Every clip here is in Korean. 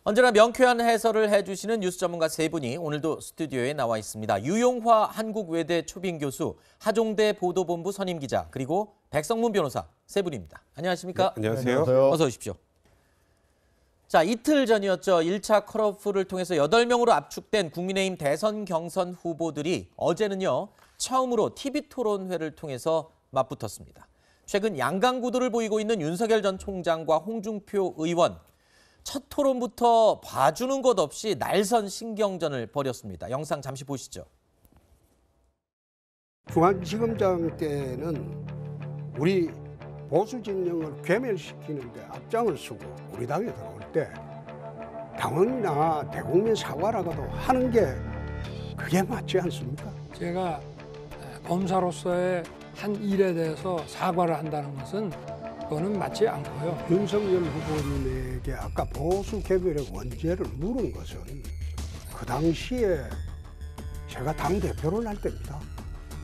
언제나 명쾌한 해설을 해주시는 뉴스 전문가 세 분이 오늘도 스튜디오에 나와 있습니다. 유용화 한국외대 초빙 교수, 하종대 보도본부 선임 기자, 그리고 백성문 변호사 세 분입니다. 안녕하십니까? 네, 안녕하세요. 어서 오십시오. 자, 이틀 전이었죠. 1차 컷오프를 통해서 8명으로 압축된 국민의힘 대선 경선 후보들이 어제는요, 처음으로 TV토론회를 통해서 맞붙었습니다. 최근 양강구도를 보이고 있는 윤석열 전 총장과 홍준표 의원, 첫 토론부터 봐주는 것 없이 날선 신경전을 벌였습니다. 영상 잠시 보시죠. 중앙지검장 때는 우리 보수 진영을 괴멸시키는데 앞장을 서고 우리 당에 들어올 때 당원이나 대국민 사과라고도 하는 게 그게 맞지 않습니까? 제가 검사로서의 한 일에 대해서 사과를 한다는 것은 그거는 맞지 않고요. 윤석열 후보님에게 아까 보수 개별의 원죄를 물은 것은 그 당시에 제가 당대표를 할 때입니다.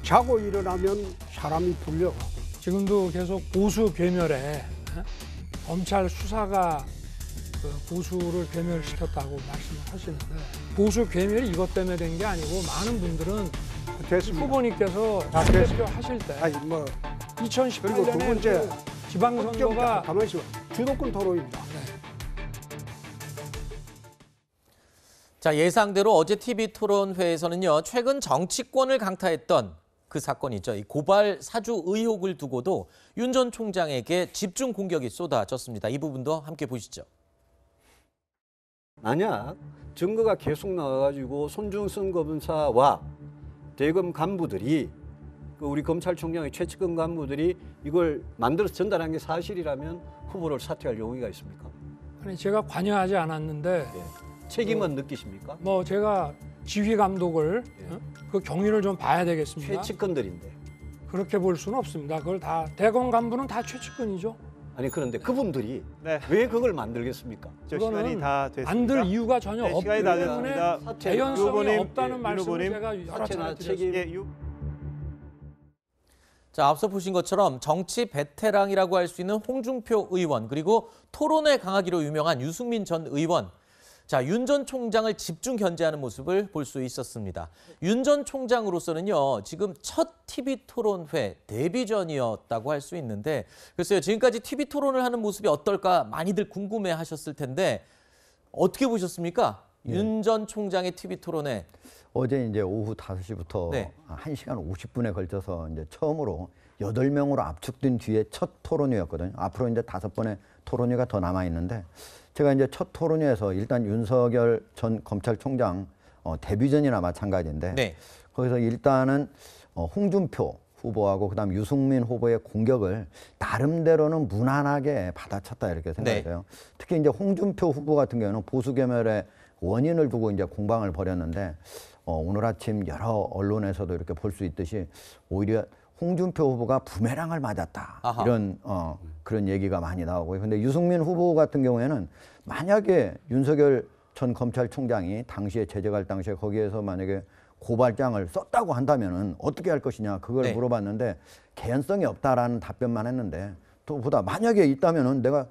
자고 일어나면 사람이 불려가고 지금도 계속 보수 괴멸에 검찰 수사가 보수를 괴멸시켰다고 말씀을 하시는데 보수 괴멸이 이것 때문에 된 게 아니고 많은 분들은 됐습니다. 후보님께서 당대표 하실 때 아니 뭐 2018년에 그리고 두 번째 지방선거가 가만히 있어 주도권 토론입니다. 자, 예상대로 어제 TV토론회에서는요, 최근 정치권을 강타했던 그 사건이 있죠. 이 고발 사주 의혹을 두고도 윤 전 총장에게 집중 공격이 쏟아졌습니다. 이 부분도 함께 보시죠. 만약 증거가 계속 나와가지고 손중성 검사와 대검 간부들이 우리 검찰총장의 최측근 간부들이 이걸 만들어서 전달한 게 사실이라면 후보를 사퇴할 용의가 있습니까? 아니 제가 관여하지 않았는데 책임은 느끼십니까? 뭐 제가 지휘 감독을 그 경위를 좀 봐야 되겠습니다. 최측근들인데. 그렇게 볼 수는 없습니다. 그걸 다 대검 간부는 다 최측근이죠. 아니 그런데 그분들이 왜 그걸 만들겠습니까? 저 시간이 다 됐습니다. 만들 이유가 전혀 없기 시간이 다 때문에 됐습니다. 개연성이 후보님, 없다는 말씀을 후보님, 제가 여러 사퇴나 차례 책임. 드렸습니다. 자, 앞서 보신 것처럼 정치 베테랑이라고 할 수 있는 홍준표 의원, 그리고 토론에 강하기로 유명한 유승민 전 의원. 자, 윤 전 총장을 집중 견제하는 모습을 볼 수 있었습니다. 윤 전 총장으로서는요, 지금 첫 TV토론회 데뷔전이었다고 할 수 있는데, 글쎄요, 지금까지 TV토론을 하는 모습이 어떨까 많이들 궁금해하셨을 텐데 어떻게 보셨습니까? 윤 전 총장의 TV토론회. 어제 이제 오후 5시부터 1시간 50분에 걸쳐서 이제 처음으로 8명으로 압축된 뒤에 첫 토론회였거든요. 앞으로 이제 5번의 토론회가 더 남아 있는데, 제가 이제 첫 토론회에서 일단 윤석열 전 검찰총장 데뷔전이나 마찬가지인데 거기서 일단은 홍준표 후보하고 그다음 유승민 후보의 공격을 나름대로는 무난하게 받아쳤다 이렇게 생각이 돼요. 특히 이제 홍준표 후보 같은 경우는 보수 괴멸의 원인을 두고 이제 공방을 벌였는데 오늘 아침 여러 언론에서도 이렇게 볼 수 있듯이 오히려 홍준표 후보가 부메랑을 맞았다. 이런 그런 얘기가 많이 나오고요. 근데 유승민 후보 같은 경우에는 만약에 윤석열 전 검찰총장이 당시에 재직할 당시에 거기에서 만약에 고발장을 썼다고 한다면은 어떻게 할 것이냐 그걸 물어봤는데 개연성이 없다라는 답변만 했는데 또 보다 만약에 있다면은 내가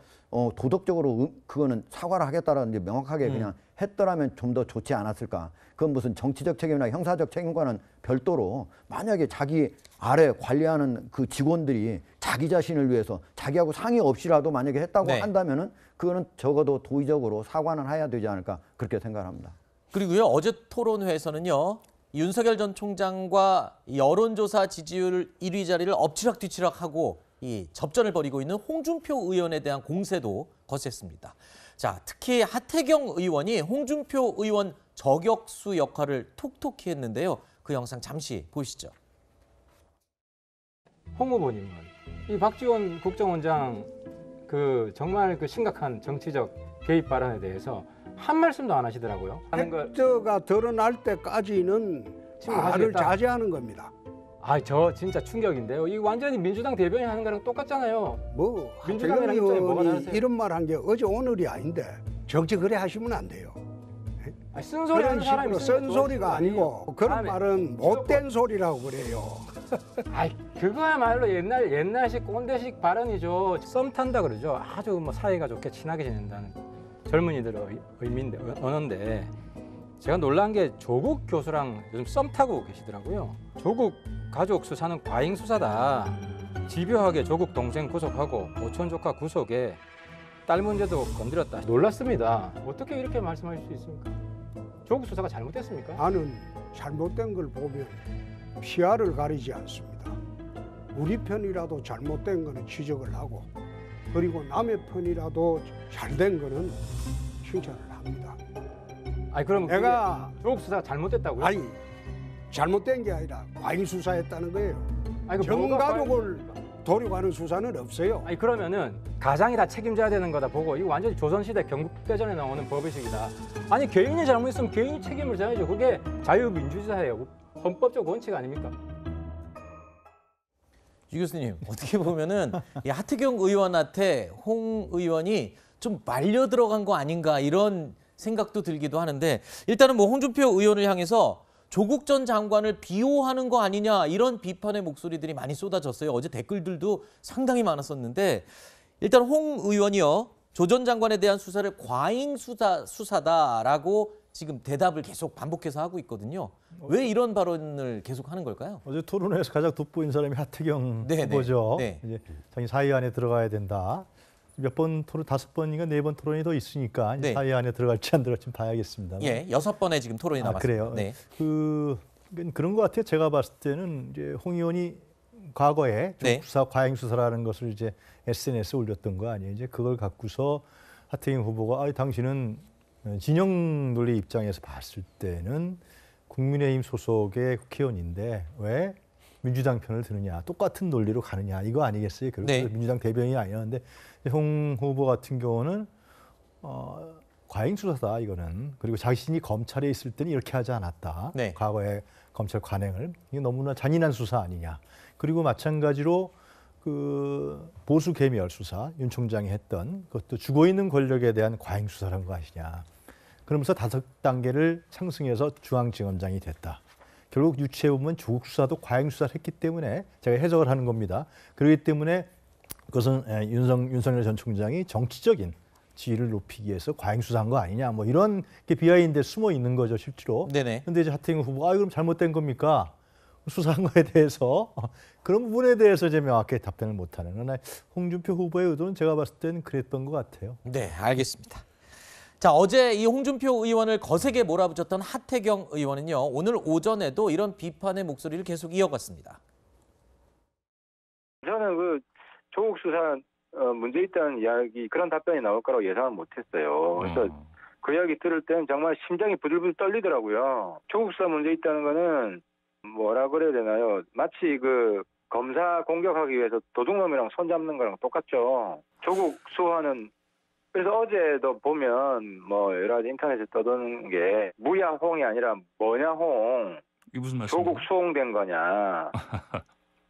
도덕적으로 그거는 사과를 하겠다라는 이제 명확하게 그냥 했더라면 좀 더 좋지 않았을까. 그건 무슨 정치적 책임이나 형사적 책임과는 별도로 만약에 자기 아래 관리하는 그 직원들이 자기 자신을 위해서 자기하고 상의 없이라도 만약에 했다고 한다면은 그거는 적어도 도의적으로 사과는 해야 되지 않을까 그렇게 생각합니다. 그리고요, 어제 토론회에서는요, 윤석열 전 총장과 여론조사 지지율 1위 자리를 엎치락뒤치락하고 이 접전을 벌이고 있는 홍준표 의원에 대한 공세도 거셌습니다. 자, 특히 하태경 의원이 홍준표 의원 저격수 역할을 톡톡히 했는데요. 그 영상 잠시 보시죠. 홍 후보님은 이 박지원 국정원장 정말 심각한 정치적 개입 발언에 대해서 한 말씀도 안 하시더라고요. 팩트가 드러날 때까지는 말을 자제하는 겁니다. 저 진짜 충격인데요. 이 완전히 민주당 대변인 하는 거랑 똑같잖아요. 뭐 민주당이랑 입장이 뭐가 다르세요? 이런 말 한 게 어제 오늘이 아닌데 정치 그래 하시면 안 돼요. 쓴소리 하는 사람이 쓴소리가 아니고 그런 말은 못된 소리라고 그래요. 그거야말로 옛날식 꼰대식 발언이죠. 썸 탄다 그러죠. 아주 사이가 좋게 친하게 지낸다는. 젊은이들의 의미인데 언어인데 제가 놀란 게 조국 교수랑 요즘 썸 타고 계시더라고요. 조국 가족 수사는 과잉 수사다. 집요하게 조국 동생 구속하고 오촌 조카 구속에 딸 문제도 건드렸다. 놀랐습니다. 어떻게 이렇게 말씀하실 수 있습니까? 조국 수사가 잘못됐습니까? 나는 잘못된 걸 보면 피아를 가리지 않습니다. 우리 편이라도 잘못된 거는 지적을 하고 그리고 남의 편이라도 잘된 거는 칭찬을 합니다. 아니 그럼 내가 조국 수사가 잘못됐다고요? 아니 잘못된 게 아니라 과잉 수사했다는 거예요. 아니, 전 뭐가 가족을 도려가는 수사는 없어요. 아니 그러면은 가장이 다 책임져야 되는 거다 보고 이거 완전히 조선시대 경국대전에 나오는 법의식이다. 아니 개인이 잘못했으면 개인이 책임을 져야죠. 그게 자유민주주의예요. 헌법적 원칙 아닙니까? 유 교수님, 어떻게 보면은 이 하태경 의원한테 홍 의원이 좀 말려 들어간 거 아닌가 이런 생각도 들기도 하는데 일단은 뭐 홍준표 의원을 향해서 조국 전 장관을 비호하는 거 아니냐 이런 비판의 목소리들이 많이 쏟아졌어요. 어제 댓글들도 상당히 많았었는데 일단 홍 의원이요. 조 전 장관에 대한 수사를 과잉 수사다라고 지금 대답을 계속 반복해서 하고 있거든요. 왜 이런 발언을 계속 하는 걸까요? 어제 토론회에서 가장 돋보인 사람이 하태경 네네. 후보죠. 네. 이제 자기 사회 안에 들어가야 된다. 몇 번 토론, 5번인가 4번 토론이 더 있으니까 이제 네. 사회 안에 들어갈지 안 들어갈지 봐야겠습니다. 예, 6번의 지금 토론이 남았습니다. 그래요. 네. 그런 것 같아요. 제가 봤을 때는 이제 홍 의원이 과거에 네. 조국 수사 과잉 수사라는 것을 이제 SNS에 올렸던 거 아니에요. 이제 그걸 갖고서 하태경 후보가 당신은 진영 논리 입장에서 봤을 때는 국민의힘 소속의 국회의원인데 왜 민주당 편을 드느냐, 똑같은 논리로 가느냐 이거 아니겠어요? 결국 네. 민주당 대변인이 아니었는데 홍 후보 같은 경우는 과잉 수사다 이거는. 그리고 자신이 검찰에 있을 때는 이렇게 하지 않았다. 네. 과거에 검찰 관행을 이게 너무나 잔인한 수사 아니냐. 그리고 마찬가지로 그 보수 개미열 수사 윤 총장이 했던 그것도 죽어 있는 권력에 대한 과잉 수사라는 거 아시냐. 그러면서 5단계를 상승해서 중앙지검장이 됐다. 결국 유추해 보면 조국 수사도 과잉 수사를 했기 때문에 제가 해석을 하는 겁니다. 그렇기 때문에 그것은 윤석열 전 총장이 정치적인 지위를 높이기 위해서 과잉 수사한 거 아니냐. 뭐 이런 게 비하인드에 숨어 있는 거죠, 실제로. 네네. 근데 이제 하태경 후보가 그럼 잘못된 겁니까? 수사한 거에 대해서 그런 부분에 대해서 이제 명확하게 답변을 못하는. 그러나 홍준표 후보의 의도는 제가 봤을 때는 그랬던 것 같아요. 네, 알겠습니다. 자, 어제 이 홍준표 의원을 거세게 몰아붙였던 하태경 의원은요. 오늘 오전에도 이런 비판의 목소리를 계속 이어갔습니다. 저는 그 조국 수사 문제 있다는 이야기 그런 답변이 나올 거라고 예상은 못했어요. 그래서 그 이야기 들을 때는 정말 심장이 부들부들 떨리더라고요. 조국 수사 문제 있다는 거는 뭐라 그래야 되나요? 마치 그 검사 공격하기 위해서 도둑놈이랑 손잡는 거랑 똑같죠. 조국 수호하는. 그래서 어제도 보면 뭐 여러 가지 인터넷에 떠도는 게 무야홍이 아니라 뭐냐홍. 이게 무슨 말씀이세요? 조국 수홍된 거냐.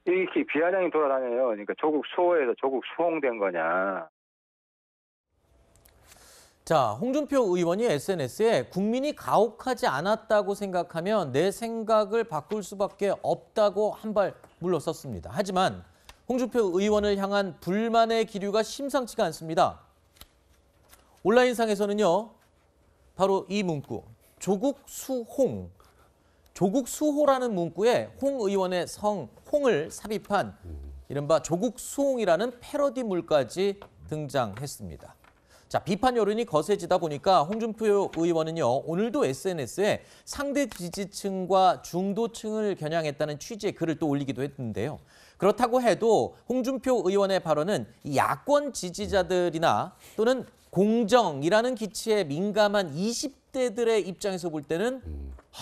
이렇게 비아냥이 돌아다녀요. 그러니까 조국 수호에서 조국 수홍된 거냐. 자, 홍준표 의원이 SNS에 국민이 가혹하지 않았다고 생각하면 내 생각을 바꿀 수밖에 없다고 한 발 물러섰습니다. 하지만 홍준표 의원을 향한 불만의 기류가 심상치가 않습니다. 온라인상에서는요. 바로 이 문구, 조국 수홍. 조국 수호라는 문구에 홍 의원의 성 홍을 삽입한 이른바 조국 수홍이라는 패러디물까지 등장했습니다. 자, 비판 여론이 거세지다 보니까 홍준표 의원은요. 오늘도 SNS에 상대 지지층과 중도층을 겨냥했다는 취지의 글을 또 올리기도 했는데요. 그렇다고 해도 홍준표 의원의 발언은 이 야권 지지자들이나 또는 공정이라는 기치에 민감한 20대들의 입장에서 볼 때는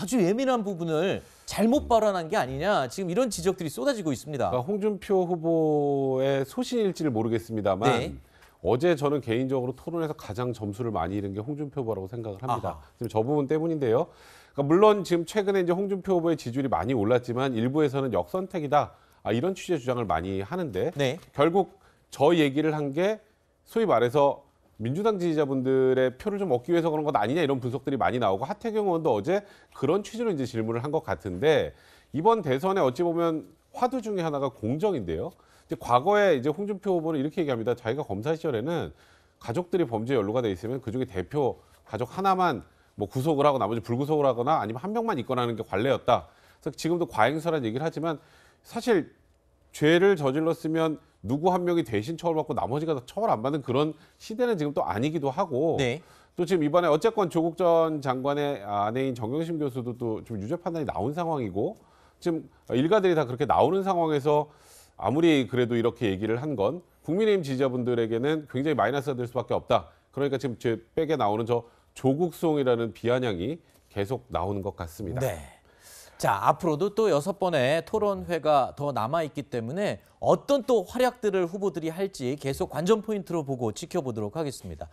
아주 예민한 부분을 잘못 발언한 게 아니냐. 지금 이런 지적들이 쏟아지고 있습니다. 그러니까 홍준표 후보의 소신일지를 모르겠습니다만 네. 어제 저는 개인적으로 토론에서 가장 점수를 많이 잃은 게 홍준표 후보라고 생각을 합니다. 아하. 지금 저 부분 때문인데요. 그러니까 물론 지금 최근에 이제 홍준표 후보의 지지율이 많이 올랐지만 일부에서는 역선택이다. 이런 취지의 주장을 많이 하는데 네. 결국 저 얘기를 한 게 소위 말해서 민주당 지지자분들의 표를 좀 얻기 위해서 그런 것 아니냐 이런 분석들이 많이 나오고 하태경 의원도 어제 그런 취지로 이제 질문을 한 것 같은데 이번 대선에 어찌 보면 화두 중에 하나가 공정인데요. 이제 과거에 이제 홍준표 후보는 이렇게 얘기합니다. 자기가 검사 시절에는 가족들이 범죄에 연루가 돼 있으면 그중에 대표 가족 하나만 뭐 구속을 하고 나머지 불구속을 하거나 아니면 한 명만 입건하는 게 관례였다. 그래서 지금도 과잉수사라는 얘기를 하지만 사실 죄를 저질렀으면 누구 한 명이 대신 처벌받고 나머지가 다 처벌 안 받는 그런 시대는 지금 또 아니기도 하고 네. 또 지금 이번에 어쨌건 조국 전 장관의 아내인 정경심 교수도 또 좀 유죄 판단이 나온 상황이고 지금 일가들이 다 그렇게 나오는 상황에서 아무리 그래도 이렇게 얘기를 한 건 국민의힘 지지자분들에게는 굉장히 마이너스가 될 수밖에 없다. 그러니까 지금 제 백에 나오는 저 조국송이라는 비아냥이 계속 나오는 것 같습니다. 네. 자, 앞으로도 또 6번의 토론회가 더 남아있기 때문에 어떤 또 활약들을 후보들이 할지 계속 관전 포인트로 보고 지켜보도록 하겠습니다.